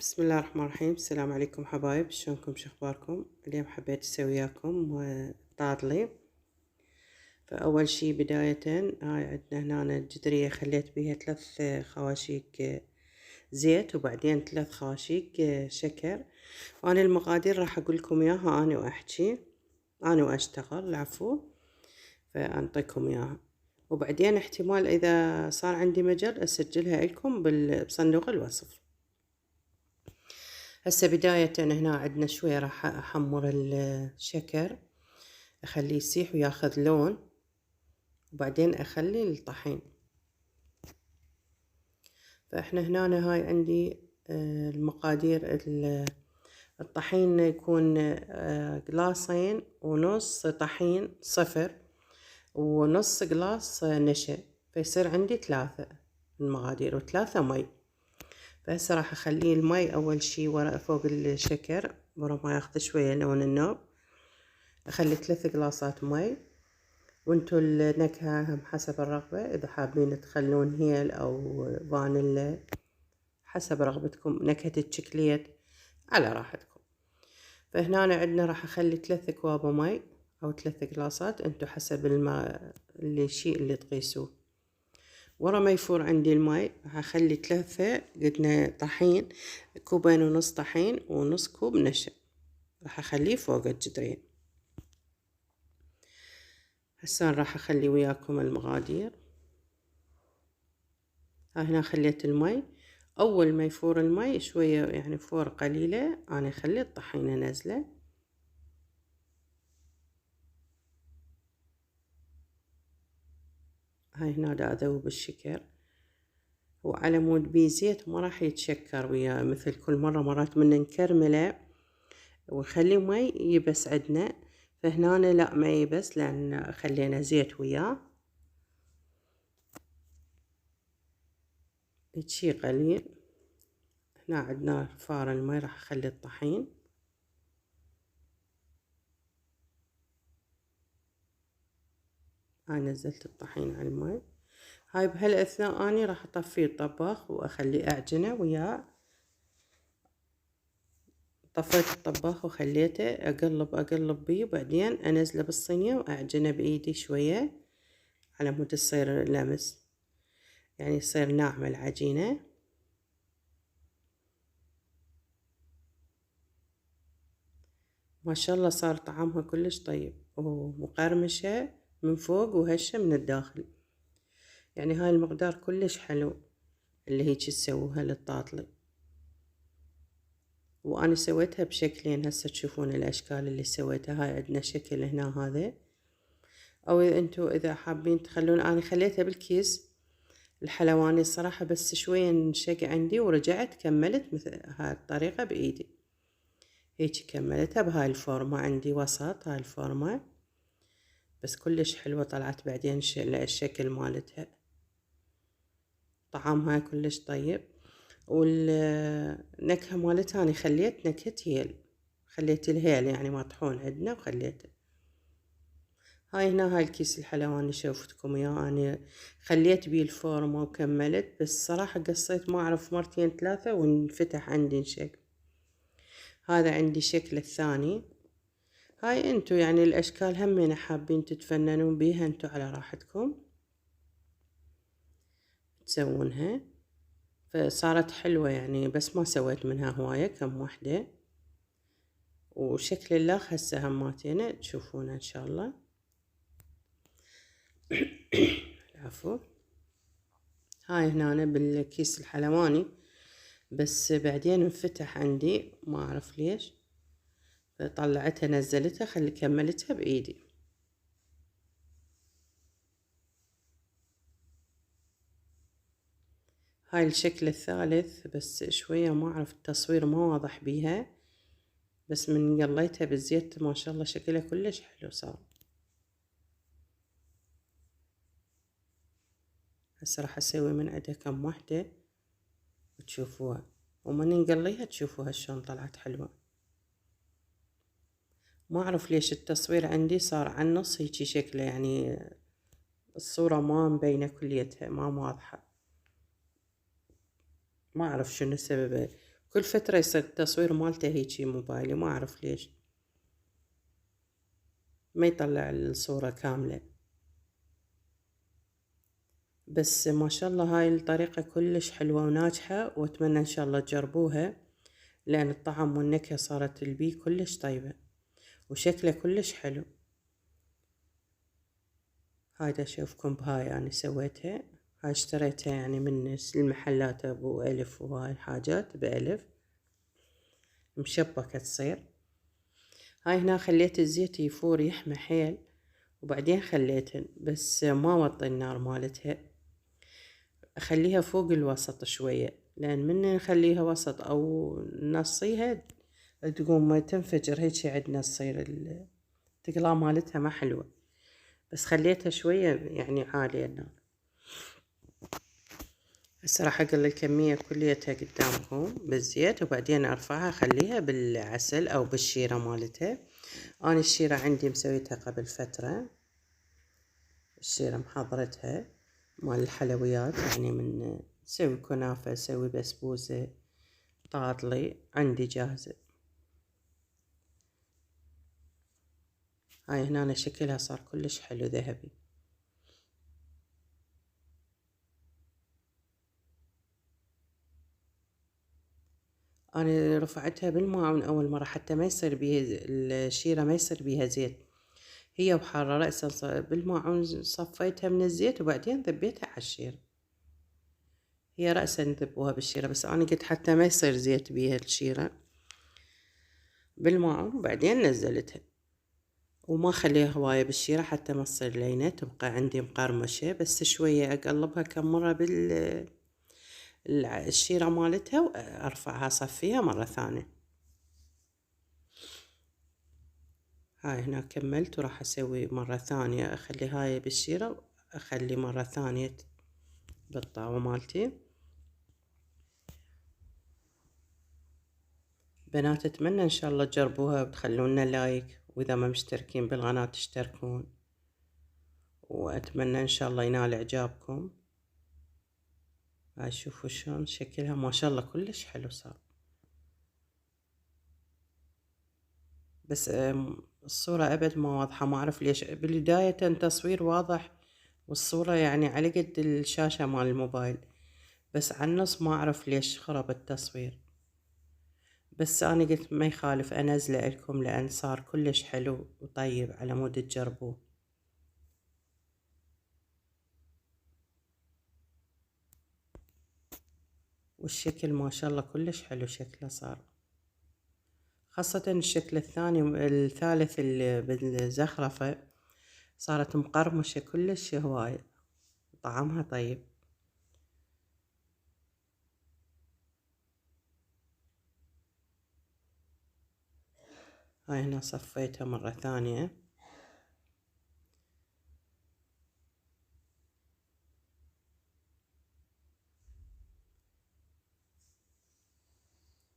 بسم الله الرحمن الرحيم. السلام عليكم حبايب، شلونكم؟ شخباركم؟ اليوم حبيت اسوي وياكم طاطلي. فاول شي بداية هاي عندنا هنا الجدرية خليت بيها 3 خواشيق زيت، وبعدين 3 خواشيق شكر. وانا المقادير راح اقول لكم اياها انا واحكي، انا واشتغل العفو، فانطيكم اياها. وبعدين احتمال اذا صار عندي مجال اسجلها لكم بصندوق الوصف. هسه بداية هنا عندنا شوية راح احمر الشكر، اخليه يسيح وياخذ لون، وبعدين اخلي الطحين. فاحنا هنا هاي عندي المقادير. الطحين يكون 1.5 طحين صفر، ونص قلاص نشا، فيصير عندي 3 المقادير و3 مي. فهسه راح اخليه المي اول شي ورا فوق الشكر ورا ما ياخذ شوية لون النوب. اخلي 3 قلاصات مي، وانتو النكهة هم حسب الرغبة، اذا حابين تخلون هيل او فانيلا حسب رغبتكم، نكهة الشكليت على راحتكم. فهنا عندنا راح اخلي 3 اكواب مي او 3 قلاصات، انتو حسب الماء الشيء اللي تقيسوه. ورا ما يفور عندي المي راح اخلي 3 قلنا طحين، 2.5 كوب طحين ونص كوب نشا، راح اخليه فوق الجدرين. هسه راح اخلي وياكم المقادير. هنا خليت المي، اول ما يفور المي شوية يعني فور قليلة انا اخلي الطحين انزله. هاي هنا دا اذوب الشكر، وعلى مود بيه زيت ما راح يتشكر وياه مثل كل مرة، مرات من نكرمله ونخلي مي يبس عندنا، فهنا لا ما يبس لان خلينا زيت وياه. هيجي قليل. هنا عندنا فار المي، راح اخلي الطحين. هاي نزلت الطحين على المي. هاي بهالاثناء اني راح اطفي الطباخ واخليه اعجنه وياه. طفيت الطباخ وخليته اقلب بيه، وبعدين انزله بالصينية واعجنه بايدي شوية على مود تصير لمس، يعني يصير ناعمة العجينة. ما شاء الله صار طعمها كلش طيب ومقرمشة من فوق وهشة من الداخل. يعني هاي المقدار كلش حلو اللي هيجي تسووها للطاطلي. وانا سويتها بشكلين، هسه تشوفون الاشكال اللي سويتها. هاي عندنا شكل هنا هذا، او انتو اذا حابين تخلون، انا خليتها بالكيس الحلواني الصراحة، بس شوية انشق عندي ورجعت كملت مثل هاي الطريقة بايدي. هيجي كملتها بهاي الفورمة، عندي وسط هاي الفورمة، بس كلش حلوة طلعت بعدين الشكل مالتها، طعمها كلش طيب. والنكهة مالتها أنا خليت نكهة هيل، خليت الهيل يعني مطحون عندنا وخليته. هاي هنا هاي الكيس الحلواني شوفتكم اياه، أنا خليت بيه الفورمة وكملت، بس صراحة قصيت ما أعرف مرتين 3 وانفتح عندي انشق. هذا عندي شكل الثاني. هاي انتو يعني الاشكال همين حابين تتفننون بيها انتو على راحتكم تسوونها. فصارت حلوة يعني، بس ما سويت منها هواية، كم وحدة. وشكل اللاخ هسه هماتينه تشوفونه ان شاء الله. العفو. هاي هنا بالكيس الحلواني، بس بعدين انفتح عندي ما اعرف ليش، فطلعتها نزلتها خلي كملتها بايدي. هاي الشكل الثالث، بس شوية ما اعرف التصوير ما واضح بيها، بس من قليتها بالزيت ما شاء الله شكلها كلش حلو صار. هسه راح اسوي من عندها كم وحدة وتشوفوها، ومن نقليها تشوفوها شلون طلعت حلوة. ما اعرف ليش التصوير عندي صار على النص هيجي شكله، يعني الصورة ما مبينة كليتها، ما واضحة، ما اعرف شنو سببه. كل فترة يصير التصوير مالته هيجي موبايلي، ما أعرف ليش ما يطلع الصورة كاملة. بس ما شاء الله هاي الطريقة كلش حلوة وناجحة، وأتمنى إن شاء الله تجربوها، لأن الطعم والنكهة صارت البي كلش طيبة وشكله كلش حلو. هاي دا أشوفكم بهاي أنا سويتها. هاي اشتريتها يعني من المحلات أبو ألف وهاي الحاجات بألف مشبكة تصير. هاي هنا خليت الزيت يفور يحمى حيل، وبعدين خليتهن، بس ما وطي النار مالتها، أخليها فوق الوسط شوية، لأن من نخليها وسط أو نصيها تقوم تنفجر هيك عندنا تصير التقلاه مالتها ما حلوة. بس خليتها شوية يعني عالية النار. هسه راح أقل الكمية كليتها قدامكم بالزيت، وبعدين أرفعها أخليها بالعسل أو بالشيرة مالتها. أنا الشيرة عندي مسويتها قبل فترة، الشيرة محضرتها مال الحلويات، يعني من سوي كنافة، سوي بسبوسة، طاطلي عندي جاهزة. هاي هنا شكلها صار كلش حلو ذهبي. أنا رفعتها بالماء من أول مرة حتى ما يصير بيها الشيرة، ما يصير بيها زيت، هي وحارة رأسا بالماء صفيتها من الزيت وبعدين ذبيتها على الشيرة. هي رأسا نذبوها بالشيرة، بس أنا قلت حتى ما يصير زيت بيها الشيرة بالماء، وبعدين نزلتها وما خليها هواية بالشيرة حتى ما تصير لينة، تبقى عندي مقرمشة. بس شوية أقلبها كم مرة الشيرة مالتها، وأرفعها أصفيها مرة ثانية. هاي هنا كملت، وراح أسوي مرة ثانية، أخلي هاي بالشيرة، أخلي مرة ثانية بالطاوة مالتي. بنات أتمنى إن شاء الله تجربوها وتخلونا لايك، وإذا ما مشتركين بالقناة تشتركون، وأتمنى إن شاء الله ينال إعجابكم. هاي شوفوا شلون شكلها ما شاء الله كلش حلو صار. بس الصورة أبد ما واضحة، ما أعرف ليش. بالبداية تصوير واضح، والصورة يعني على قد الشاشة مال الموبايل، بس على النص ما أعرف ليش خرب التصوير. بس أنا قلت ما يخالف أنزله لكم، لأن صار كلش حلو وطيب على مود تجربوه. والشكل ما شاء الله كلش حلو شكله صار، خاصة الشكل الثاني الثالث اللي بالزخرفة صارت مقرمشة كلش هواية، طعمها طيب. هاي هنا صفيتها مرة ثانية.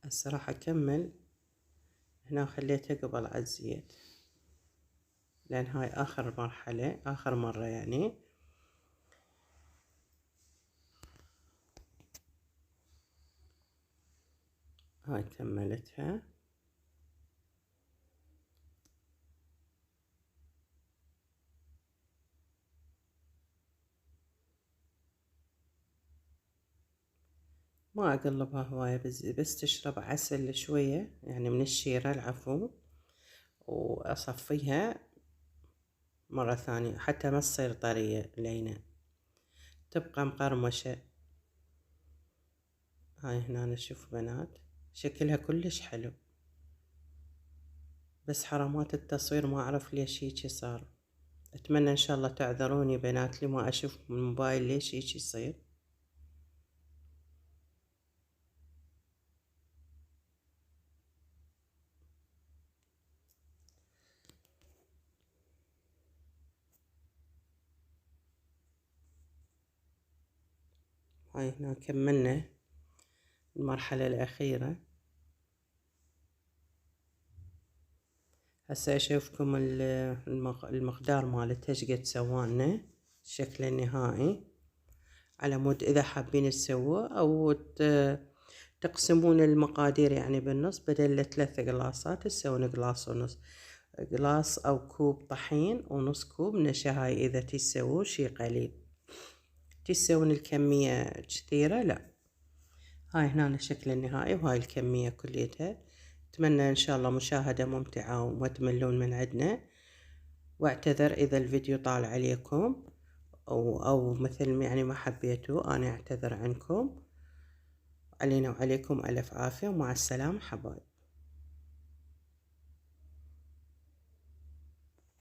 هسه راح أكمل هنا، خليتها قبل على الزيت، لأن هاي آخر مرحلة، آخر مرة يعني. هاي كملتها. ما أقلبها هواية بس تشرب عسل شوية يعني من الشيرة العفو، وأصفيها مرة ثانية حتى ما تصير طرية لينة، تبقى مقرمشة. هاي هنا نشوف بنات شكلها كلش حلو، بس حرامات التصوير ما أعرف ليش هيجي صار. أتمنى إن شاء الله تعذروني بنات لي ما أشوف من الموبايل ليش هيجي يصير. هاي هنا كملنا المرحلة الأخيرة. هسه أشوفكم المقدار مالتها شقد سوالنا، الشكل النهائي، على مود إذا حابين تسووه أو تقسمون المقادير يعني بالنص، بدل 3 قلاصات تسوون قلاص ونص، قلاص أو كوب طحين ونص كوب نشا. هاي إذا تسوون شي قليل، تسوون الكمية كثيرة لا. هاي هنا الشكل النهائي وهاي الكمية كليتها. أتمنى إن شاء الله مشاهدة ممتعة وما تملون من عندنا، واعتذر إذا الفيديو طال عليكم أو مثل يعني ما حبيتوا، أنا أعتذر عنكم. علينا وعليكم ألف عافية ومع السلامة حبايب.